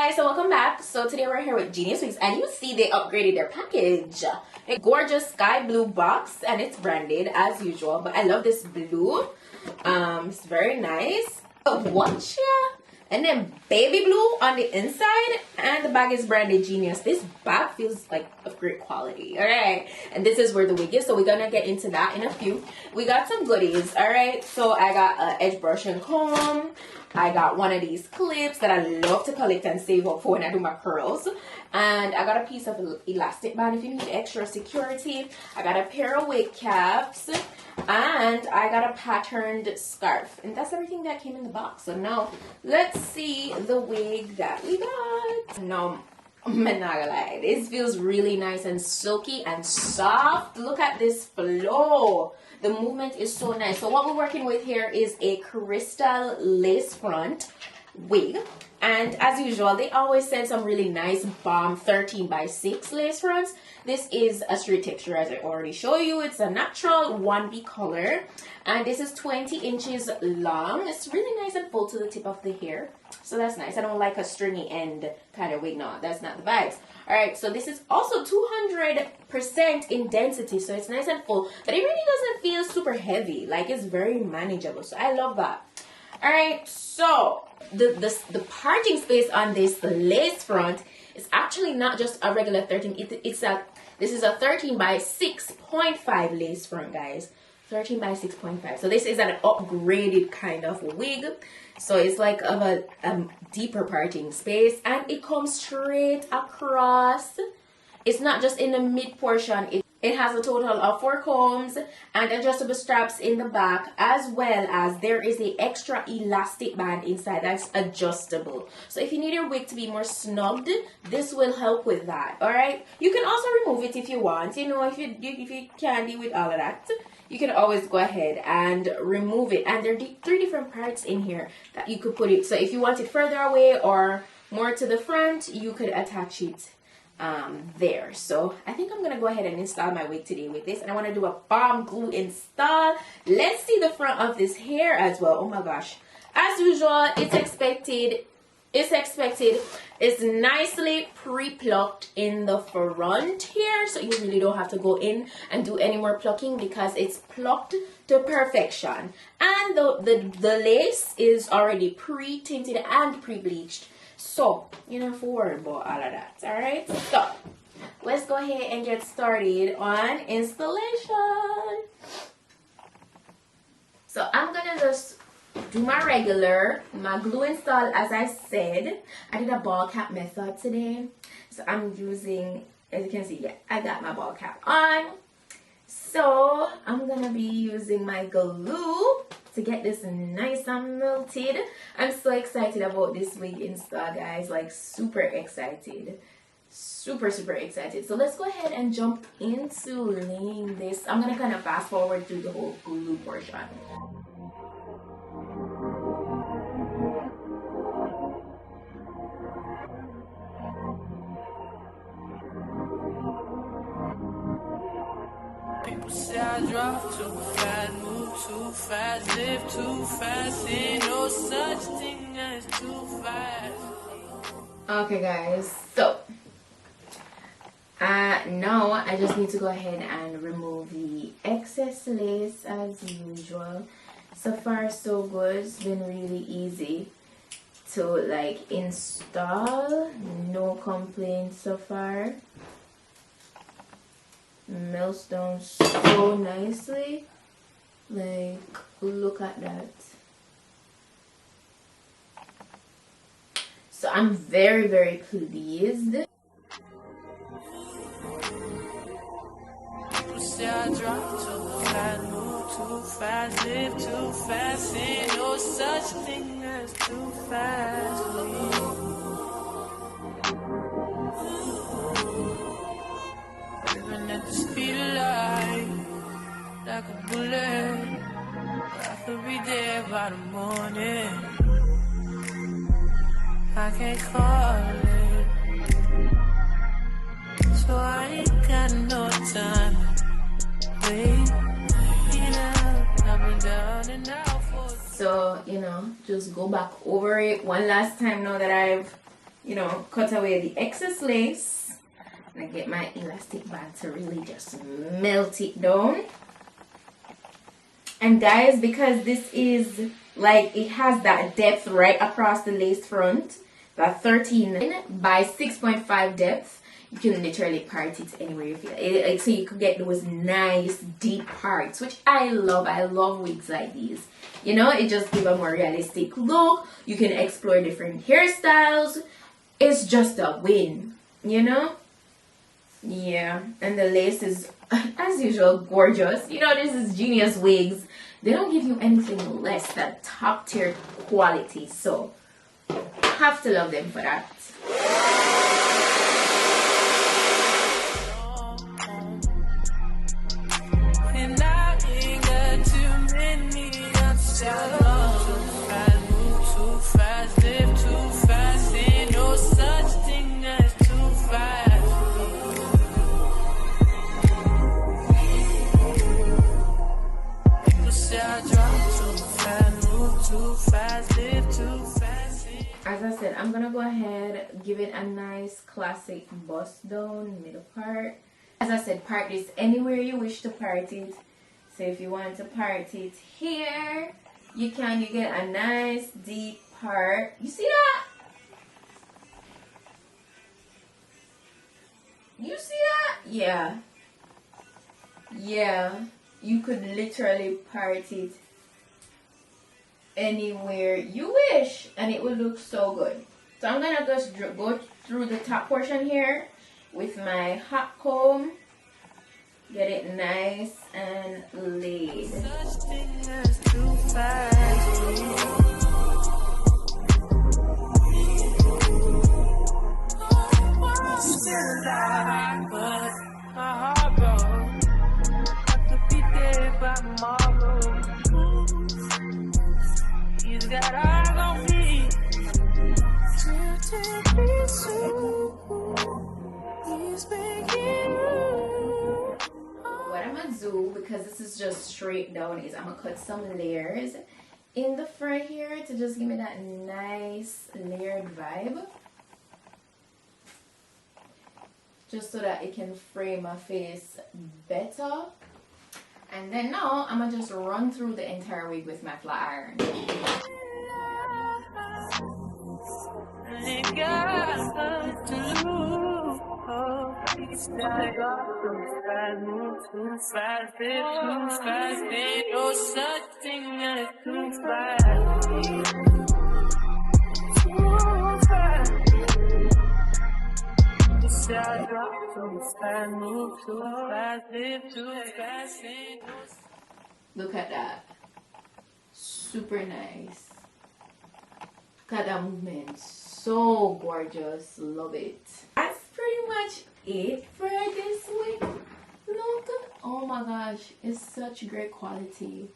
guys, so welcome back. So today we're here with Geniuswigs, and you see they upgraded their package. A gorgeous sky blue box, and it's branded as usual, but I love this blue. It's very nice. Watch ya. And then baby blue on the inside, and the bag is branded Genius. This bag feels like of great quality. All right, and this is where the wig is, so we're gonna get into that in a few. We got some goodies. All right, so I got an edge brush and comb. I got one of these clips that I love to collect and save up for when I do my curls. And I got a piece of elastic band if you need extra security. I got a pair of wig caps. And I got a patterned scarf. And that's everything that came in the box. So now, let's see the wig that we got. No, I'm not gonna lie. This feels really nice and silky and soft. Look at this flow. The movement is so nice. So what we're working with here is a crystal lace front wig. And as usual, they always send some really nice bomb 13x6 lace fronts. This is a straight texture, as I already showed you. It's a natural 1B color. And this is 20 inches long. It's really nice and full to the tip of the hair. So that's nice. I don't like a stringy end kind of wig. No, that's not the vibes. Alright, so this is also 200% in density. So it's nice and full. But it really doesn't feel super heavy. Like, it's very manageable. So I love that. Alright, so the parting space on this lace front is actually not just a regular 13. This is a 13x6.5 lace front, guys. 13x6.5. So this is an upgraded kind of wig. So it's like of a deeper parting space, and it comes straight across. It's not just in the mid portion. It has a total of 4 combs and adjustable straps in the back, as well as there is an extra elastic band inside that's adjustable. So if you need your wig to be more snugged, this will help with that. All right. You can also remove it if you want. You know, if you can't deal with all of that, you can always go ahead and remove it. And there are 3 different parts in here that you could put it. So if you want it further away or more to the front, you could attach it there. So I think I'm gonna go ahead and install my wig today with this, and I want to do a bomb glue install. Let's see the front of this hair as well. Oh my gosh, as usual, it's expected. It's nicely pre-plucked in the front here, so you really don't have to go in and do any more plucking because it's plucked to perfection. And the lace is already pre-tinted and pre-bleached, so you don't have to worry about all of that. All right, so let's go ahead and get started on installation. So I'm gonna just do my glue install. As I said, I did a ball cap method today, so I'm using, as you can see, yeah, I got my ball cap on. So I'm gonna be using my glue to get this nice and melted. I'm so excited about this wig install, guys, like super excited, super excited. So let's go ahead and jump into laying this. I'm gonna kind of fast forward through the whole glue portion. People say I drop too fast, move too fast, live too fast, ain't no such thing as too fast. Okay, guys, so now I just need to go ahead and remove the excess lace as usual. So far so good. It's been really easy to like install, no complaints so far. Melts down so nicely, like look at that. So I'm very pleased. People say I drop too fast, move too fast, live too fast, ain't no such thing as too fast. Living at the speed of light, like a bullet, I could be there by the morning. I can't call it, so I ain't got no time. Wait, I've been down and out for. So, you know, just go back over it one last time now that I've you know, cut away the excess lace and get my elastic band to really just melt it down. And guys, because this is like, it has that depth right across the lace front, that 13x6.5 depth, you can literally part it anywhere you feel it. So you could get those nice deep parts, which I love. I love wigs like these. You know, it just gives a more realistic look. You can explore different hairstyles. It's just a win, you know? Yeah, and the lace is, as usual, gorgeous. You know, this is Geniuswigs. They don't give you anything less than top tier quality, so have to love them for that. And I ain't got too many options. Move too fast, live too fast. Ain't no such thing as too fast. As I said, I'm gonna go ahead, give it a nice classic bust down, middle part. As I said, part this anywhere you wish to part it. So if you want to part it here, you can. You get a nice deep part. You see that? You see that? Yeah. Yeah. You could literally part it anywhere you wish and it will look so good. So I'm gonna just go through the top portion here with my hot comb, get it nice and laid. What I'm gonna do, because this is just straight down, is I'm gonna cut some layers in the front here to just give me that nice layered vibe, just so that it can frame my face better. And then now I'm gonna just run through the entire wig with my flat iron. Move too fast, live too fast. Ain't no such thing as too fast. Too fast. Just drop too fast, move too fast, live too fast. Ain't no. Look at that. Super nice. Look at that movement. So gorgeous. Love it. That's pretty much it for this wig. Look. Oh my gosh. It's such great quality.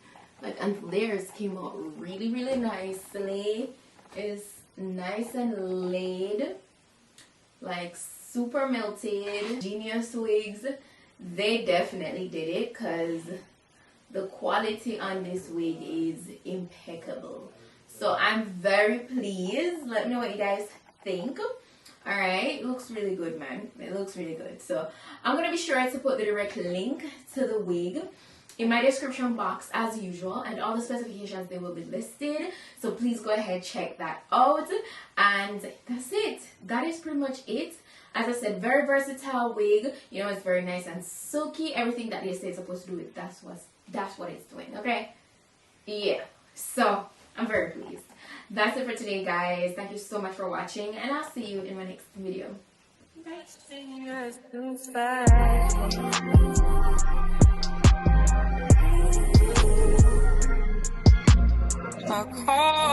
Like, and the layers came out really, really nicely. It's nice and laid. Like, super melted. Geniuswigs, they definitely did it, because the quality on this wig is impeccable. So I'm very pleased. Let me know what you guys think. Alright, it looks really good, man. It looks really good. So I'm going to be sure to put the direct link to the wig in my description box as usual, and all the specifications, they will be listed. So please go ahead, check that out. And that's it. That is pretty much it. As I said, very versatile wig. You know, it's very nice and silky. Everything that they say it's supposed to do, that's what it's doing. Okay? Yeah. So I'm very pleased. That's it for today, guys. Thank you so much for watching, and I'll see you in my next video. Bye. I call